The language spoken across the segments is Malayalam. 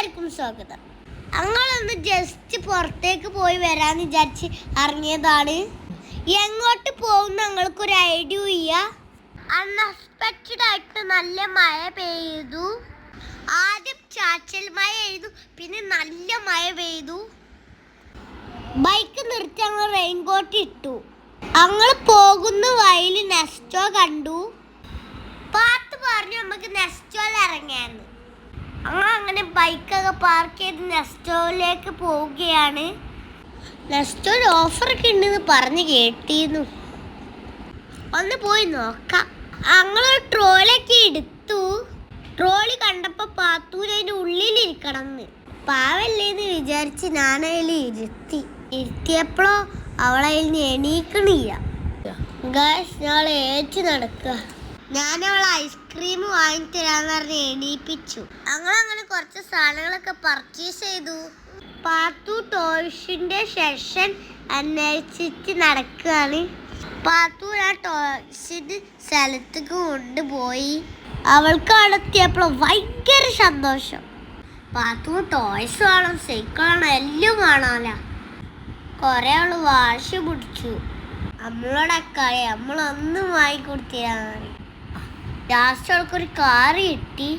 എല്ലാവർക്കും സ്വാഗതം. ഞങ്ങളൊന്ന് ജസ്റ്റ് പുറത്തേക്ക് പോയി വരാന്ന് വിചാരിച്ച് ഇറങ്ങിയതാണ്. എങ്ങോട്ട് പോകും ഞങ്ങൾക്കൊരു ഐഡിയ ഇല്ല. അൺഎക്സ്പെക്റ്റഡ് ആയിട്ട് നല്ല മഴ പെയ്തു. ആദ്യം ചാറ്റൽ മഴ പെയ്തു, പിന്നെ നല്ല മഴ പെയ്തു. ബൈക്ക് നിർത്തി ഞങ്ങൾ റെയിൻകോട്ട് ഇട്ടു. ഞങ്ങൾ പോകുന്ന വഴിയിൽ നെസ്റ്റോ കണ്ടു. പാത്ത് പറഞ്ഞു നമുക്ക് നെസ്റ്റോയിൽ ഇറങ്ങാന്ന്. അങ്ങനെ ബൈക്കൊക്കെ പാർക്ക് ചെയ്ത് നെസ്റ്റോയിലേക്ക് പോവുകയാണ്. നെസ്റ്റോയിൽ ഓഫറൊക്കെ ഉണ്ടെന്ന് പറഞ്ഞ് കേട്ടിരുന്നു. ഒന്ന് പോയി നോക്കാം. ഞങ്ങളൊരു ട്രോളിയൊക്കെ എടുത്തു. ട്രോളി കണ്ടപ്പോൾ പാത്തൂരതിൻ്റെ ഉള്ളിലിരിക്കണം എന്ന്. പാവല്ലേന്ന് വിചാരിച്ച് ഞാനതിൽ ഇരുത്തിയപ്പോഴോ അവളതിൽ നിന്ന് എണീക്കണില്ല. ഗൈസ് ഞങ്ങൾ ഏറ്റ് നടക്കുക. ഞാനവളെ ഐസ്ക്രീം വാങ്ങിത്തരാന്ന് പറഞ്ഞ് എണീപ്പിച്ചു. ഞങ്ങളങ്ങനെ കുറച്ച് സാധനങ്ങളൊക്കെ പർച്ചേസ് ചെയ്തു. പാത്തു ടോയ്സിൻ്റെ സെഷൻ അന്വേഷിച്ച് നടക്കുകയാണ്. പാത്തു ആ ടോയ്സിൻ്റെ സ്ഥലത്തേക്ക് കൊണ്ടുപോയി. അവൾക്ക് അവിടെ എത്തിയപ്പോൾ ഭയങ്കര സന്തോഷം. പാത്തു ടോയ്സ് വേണം, സൈക്കിൾ വേണം, എല്ലാം കാണാമല്ലോ. കുറേ അവൾ വാശി പിടിച്ചു. നമ്മളോടൊക്കെ നമ്മളൊന്നും വാങ്ങിക്കൊടുത്തില്ല. ലാസ്റ്റ് അവൾക്കൊരു കാറ് കിട്ടി.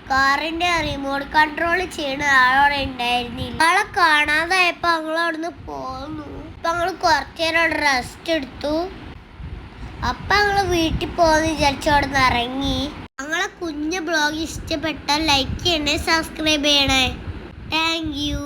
കാറിൻ്റെ റിമോട്ട് കൺട്രോൾ ചെയ്യണ ആളവിടെ ഉണ്ടായിരുന്നില്ല. ആളെ കാണാതായപ്പോൾ ഞങ്ങളവിടുന്ന് പോന്നു. അപ്പം ഞങ്ങൾ കുറച്ച് നേരം അവിടെ റെസ്റ്റ് എടുത്തു. അപ്പം ഞങ്ങൾ വീട്ടിൽ പോകുമെന്ന് വിചാരിച്ചു അവിടെ നിന്ന് ഇറങ്ങി. ഞങ്ങളെ കുഞ്ഞ് ബ്ലോഗ് ഇഷ്ടപ്പെട്ടാൽ ലൈക്ക് ചെയ്യണേ, സബ്സ്ക്രൈബ് ചെയ്യണേ. Thank you.